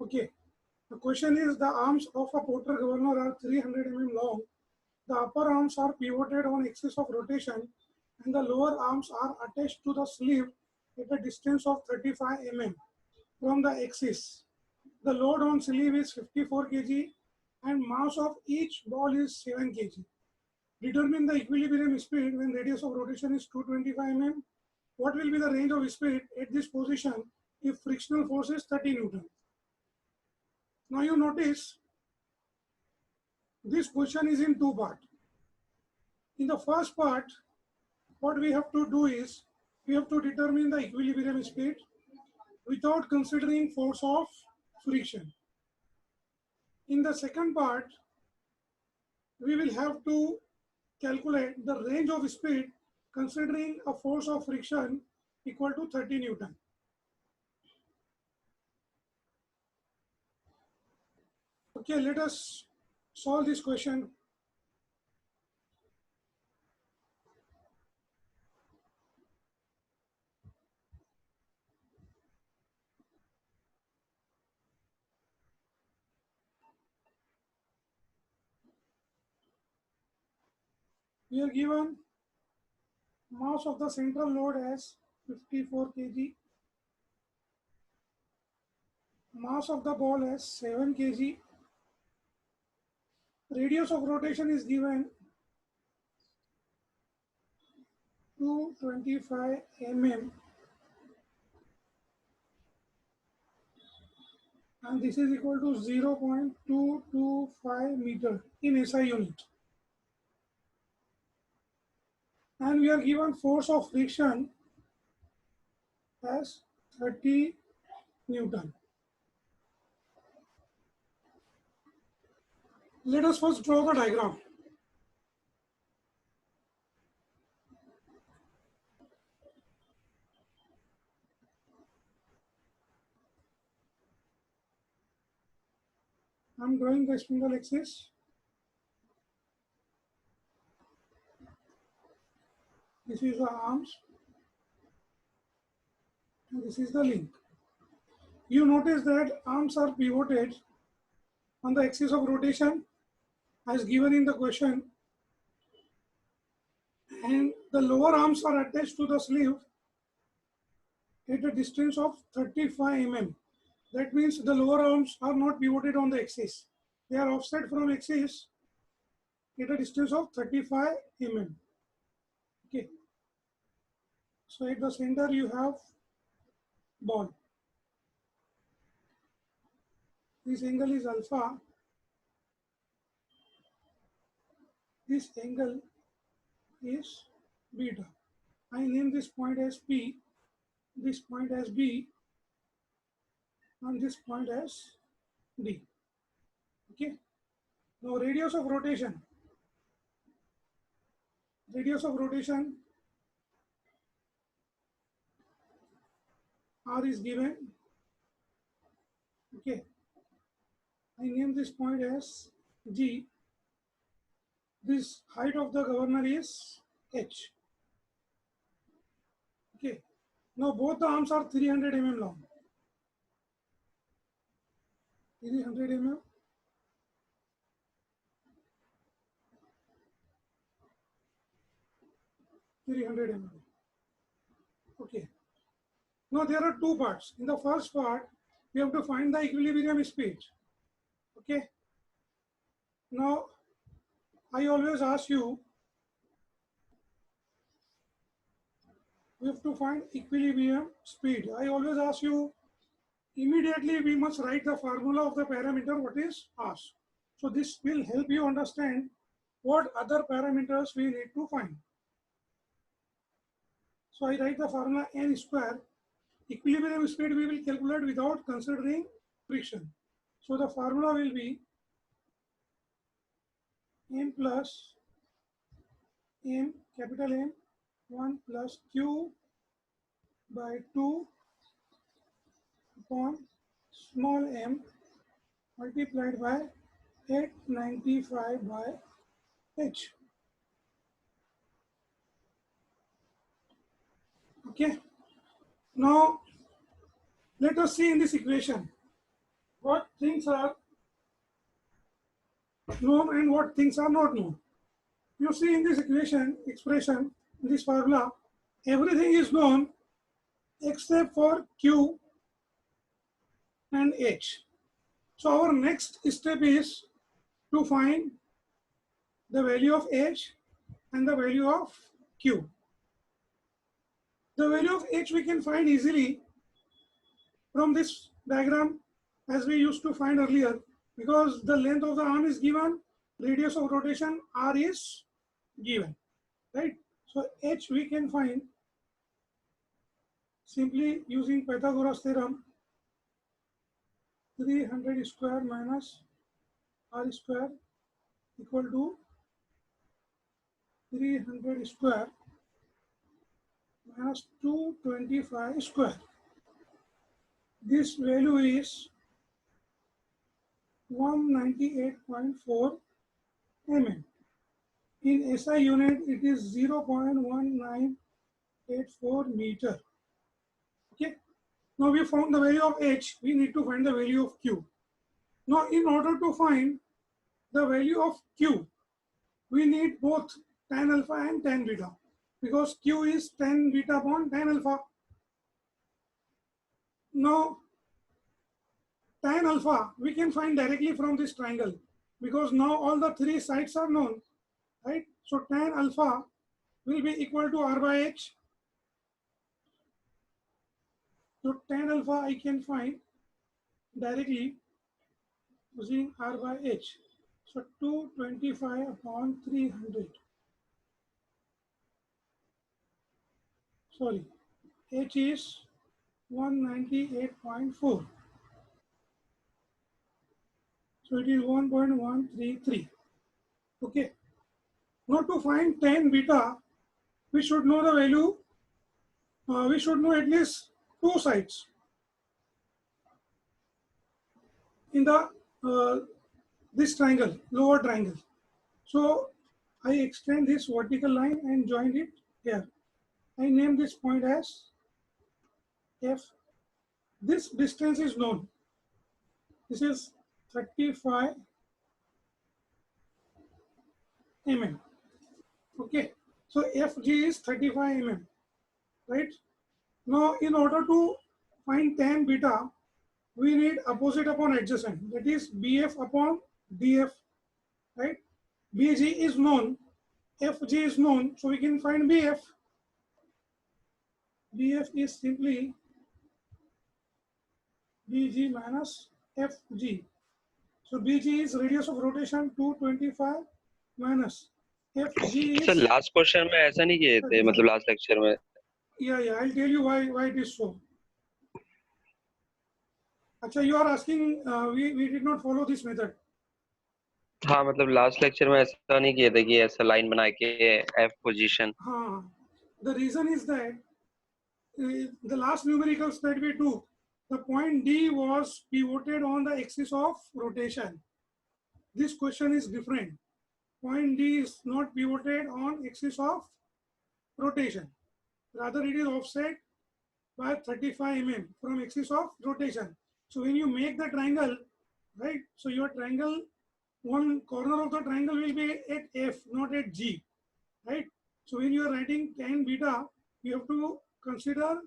Okay. The question is the arms of a Porter governor are 300 long. The upper arms are pivoted on axis of rotation and the lower arms are attached to the sleeve at a distance of 35 from the axis. The load on sleeve is 54 kg and mass of each ball is 7 kg. Determine the equilibrium speed when radius of rotation is 225 What will be the range of speed at this position if frictional force is 30 Newton? Now you notice this question is in two parts. In the first part, what we have to do is we have to determine the equilibrium speed without considering force of friction. In the second part, we will have to calculate the range of speed considering a force of friction equal to 30 Newton. Okay, let us solve this question. We are given mass of the central load as 54 kg, mass of the ball as 7 kg, radius of rotation is given 225 and this is equal to 0.225 meter in SI unit. And we are given force of friction as 30 Newton. Let us first draw the diagram. I am drawing the spindle axis. This is the arms and this is the link. You notice that arms are pivoted on the axis of rotation as given in the question, and the lower arms are attached to the sleeve at a distance of 35 That means the lower arms are not pivoted on the axis. They are offset from axis at a distance of 35 Okay. So at the center you have ball. This angle is alpha. This angle is beta. I name this point as P, this point as B, and this point as D. Okay. Now radius of rotation. Radius of rotation R is given. Okay. I name this point as G. This height of the governor is H. Okay. Now both the arms are 300 long. 300 300 Okay. Now there are two parts. In the first part, we have to find the equilibrium speed. Okay. Now I always ask you, we have to find equilibrium speed. I always ask you, immediately we must write the formula of the parameter what is asked. So this will help you understand what other parameters we need to find. So I write the formula n square. Equilibrium speed we will calculate without considering friction. So the formula will be m plus m, capital M, 1 plus q by 2 upon small m multiplied by 895 by h. Okay. Now let us see in this equation. what things are known and what things are not known. You see in this expression, in this formula, everything is known except for Q and H. So our next step is to find the value of H and the value of Q. The value of H we can find easily from this diagram as we used to find earlier, because the length of the arm is given, radius of rotation R is given, right? So H we can find simply using Pythagoras theorem, 300 square minus R square equal to 300 square minus 225 square. This value is 198.4 mm. In SI unit, it is 0.1984 meter. Okay. Now we found the value of H. We need to find the value of Q. Now, in order to find the value of Q, we need both tan alpha and tan beta, because Q is tan beta upon tan alpha. Now, tan alpha we can find directly from this triangle, because now all the three sides are known, right? So tan alpha will be equal to R by H. So tan alpha I can find directly using R by H. So 225 upon 300. Sorry, H is 198.4. So it is 1.133. Okay. Now to find tan beta, we should know the value. We should know at least two sides in the this triangle, lower triangle. So I extend this vertical line and join it here. I name this point as F. This distance is known. This is 35 mm. Okay. So FG is 35 mm. Right. Now, in order to find tan beta, we need opposite upon adjacent. That is BF upon DF. Right. BG is known. FG is known. So we can find BF. BF is simply BG minus FG. So BG is radius of rotation 225 minus FG sir is last question में ऐसा नहीं किए थे, 35. मतलब last lecture में. Yeah, I'll tell you why it is so. Actually, you are asking, we did not follow this method. हाँ, मतलब last lecture में ऐसा नहीं किए थे कि ऐसा लाइन बना के एफ पोजीशन. हाँ, the reason is that the last numericals that we took, the point D was pivoted on the axis of rotation. This question is different. Point D is not pivoted on axis of rotation. Rather, it is offset by 35 mm from axis of rotation. So when you make the triangle, right? So your triangle, one corner of the triangle will be at F, not at G, right? So when you are writing tan beta, you have to consider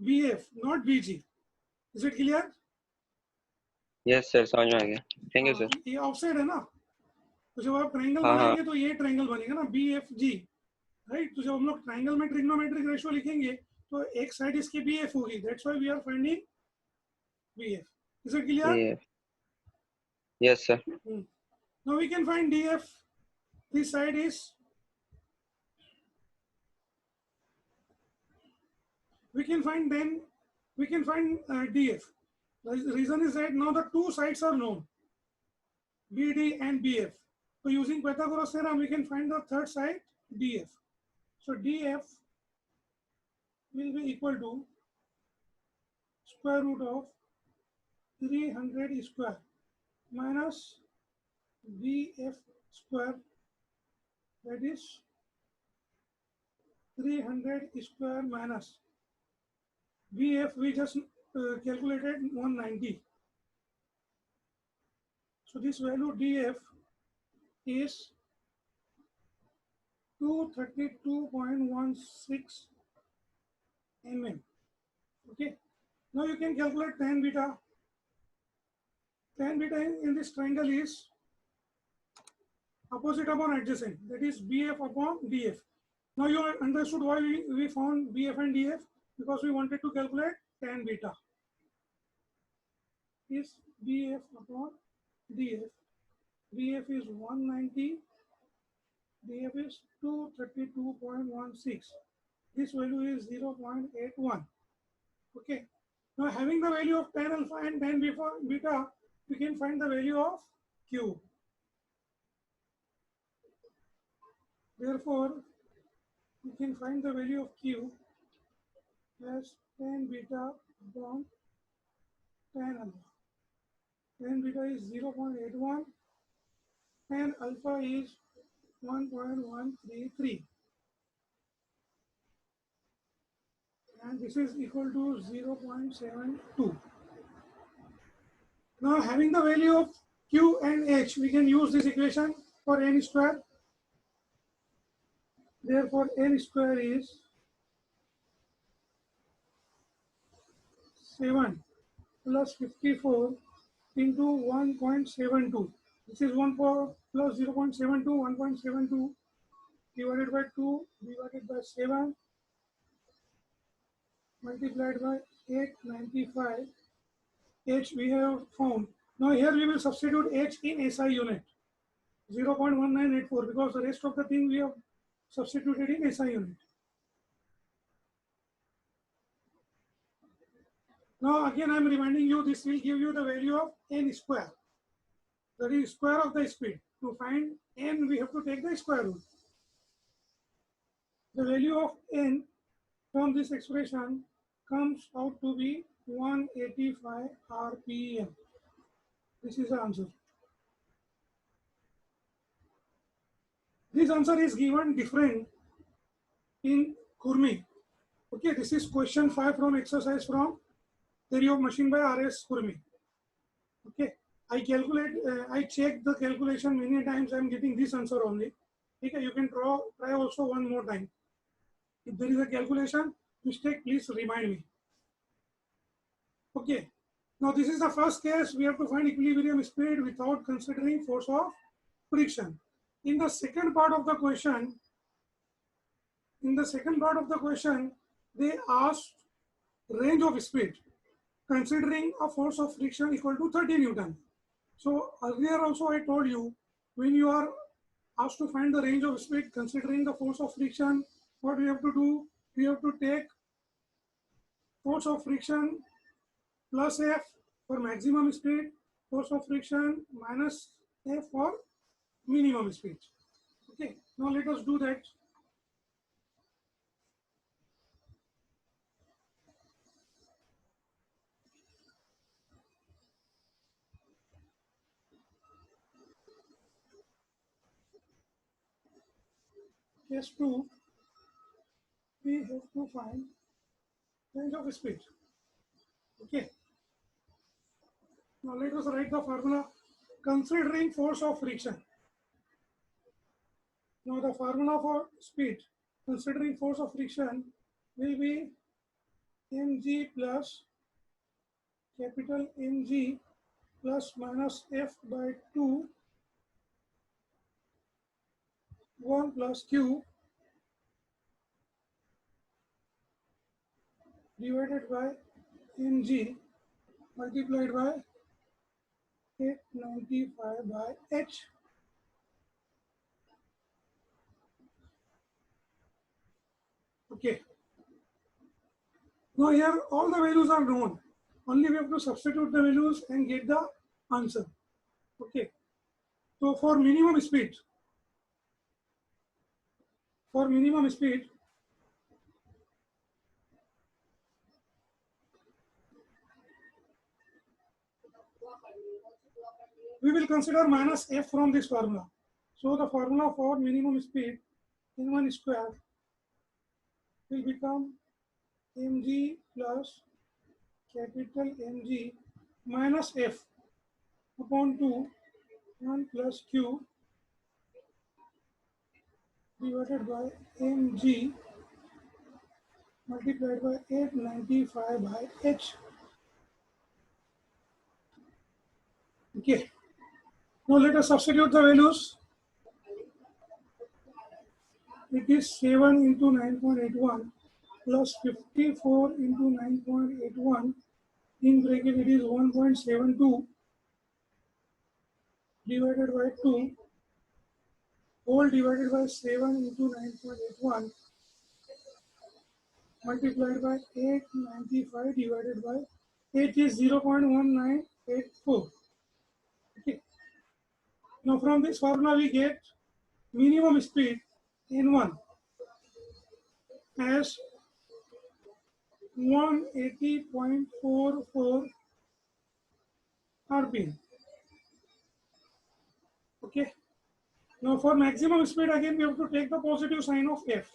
BF, not BG. Is it clear? Yes sir, समझ में आ गया. Thank you हाँ, sir. ये offset है ना, तो जब आप ट्रायंगल हाँ, बनाएंगे तो ये ट्रायंगल बनेगा ना BFG, राइट? तो जब हम लोग ट्रायंगल में ट्रिग्नोमेट्रिक रेशियो लिखेंगे तो एक साइड इसकी BF होगी. That's why we are finding BF. Is it clear? Yes sir. Now we can find DF. This side is, we can find DF. The reason is that now the two sides are known, BD and BF. So using Pythagoras theorem, we can find the third side, DF. So DF will be equal to square root of 300 square minus BF square, that is 300 square minus BF, we just calculated 190. So this value df is 232.16 mm. Okay. Now you can calculate tan beta. Tan beta in this triangle is opposite upon adjacent, that is BF upon DF. Now you understood why we found BF and DF, because we wanted to calculate tan beta. Is BF upon DF. BF is 190, DF is 232.16. This value is 0.81. Okay. Now having the value of tan alpha and tan beta, we can find the value of Q. Therefore, we can find the value of Q as tan beta upon tan alpha. Tan beta is 0.81, tan alpha is 1.133, and this is equal to 0.72. Now having the value of Q and H, we can use this equation for n square. Therefore, n square is 7 plus 54 into 1.72. This is 1 plus 0.72, 1.72 divided by 2 divided by 7 multiplied by 895. H we have found. Now here we will substitute H in SI unit, 0.1984, because the rest of the thing we have substituted in SI unit. Now again I am reminding you, this will give you the value of n square, that is square of the speed. To find n, we have to take the square root. The value of n from this expression comes out to be 185 RPM. This is the answer. This answer is given different in Khurmi. Okay, this is question 5 from exercise from Theory of Machine by R.S. Khurmi. Okay, I checked the calculation many times. I am getting this answer only. Okay, you can try also one more time. If there is a calculation mistake, please remind me. Okay, now this is the first case. We have to find equilibrium speed without considering force of friction. In the second part of the question, they asked range of speed considering a force of friction equal to 30 Newton. So earlier also I told you, when you are asked to find the range of speed considering the force of friction, what we have to do? We have to take force of friction plus F for maximum speed, force of friction minus F for minimum speed. Okay, now let us do that. Case 2, we have to find range of speed. Okay. Now let us write the formula considering force of friction. Now the formula for speed considering force of friction will be mg plus capital Mg plus minus F by 2 1 plus Q divided by Mg multiplied by 895 by H. Okay. Now here all the values are known. Only we have to substitute the values and get the answer. Okay. So for minimum speed, we will consider minus F from this formula. So the formula for minimum speed n1 square will become mg plus capital Mg minus F upon 2 1 plus Q divided by mg multiplied by 895 by h. Okay. Now let us substitute the values. It is 7 into 9.81 plus 54 into 9.81 in bracket it is 1.72 divided by 2 whole divided by 7 into 9.81 multiplied by 895 divided by 8 is 0.1984. Okay. Now from this formula we get minimum speed N1 as 180.44 RPM. Okay. Now for maximum speed again we have to take the positive sign of F.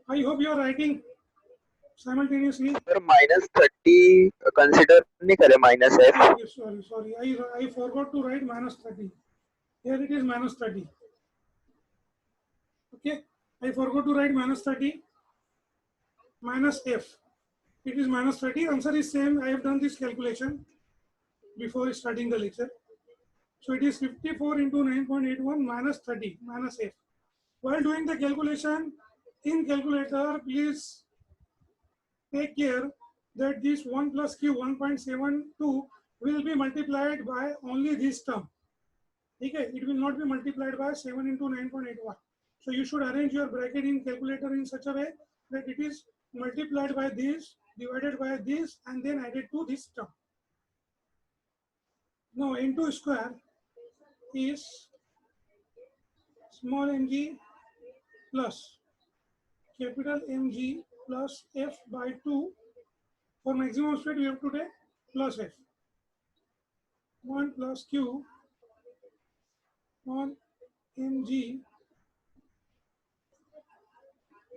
I hope you are writing simultaneously. Sir, -30 consider नहीं करे -F. Okay, sorry. I forgot to write -30. Here it is -30. Okay. I forgot to write -30 minus F. It is -30. Answer is same. I have done this calculation before starting the lecture. So it is 54 into 9.81 minus 30 minus F. While doing the calculation in calculator, please take care that this 1 plus Q 1.72 will be multiplied by only this term. Okay, it will not be multiplied by 7 into 9.81. So you should arrange your bracket in calculator in such a way that it is multiplied by this, divided by this, and then added to this term. Now N2 square is small mg plus capital Mg plus F by 2. For maximum speed we have to take plus F. 1 plus Q on Mg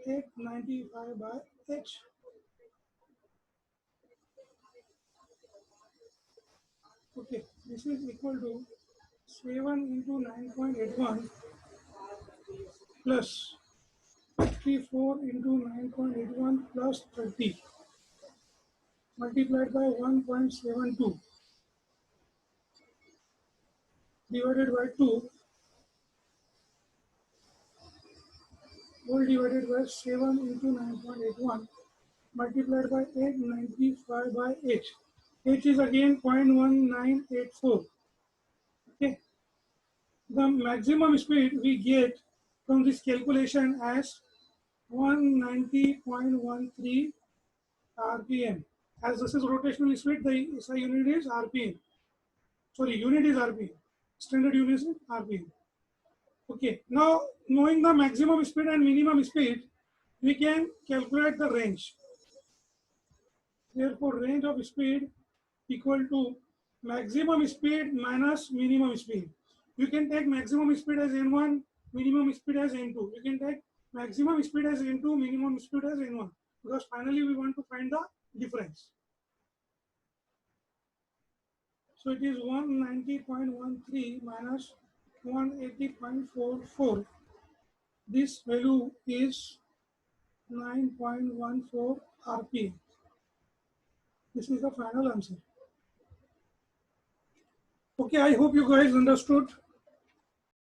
895 by H. Okay, this is equal to 7 into 9.81 plus 54 into 9.81 plus 30 multiplied by 1.72 divided by 2 whole divided by 7 into 9.81 multiplied by 895 by H. H is again 0.1984. Okay. The maximum speed we get from this calculation as 190.13 RPM. As this is rotational speed, the SI unit is RPM. Sorry, unit is RPM. Standard unit is RPM. Okay, now knowing the maximum speed and minimum speed, we can calculate the range. Therefore, range of speed equal to maximum speed minus minimum speed. You can take maximum speed as N1, minimum speed as N2. You can take maximum speed as N2, minimum speed as N1, because finally we want to find the difference. So it is 190.13 minus 180.44. This value is 9.14 RPM. This is the final answer. Okay, I hope you guys understood.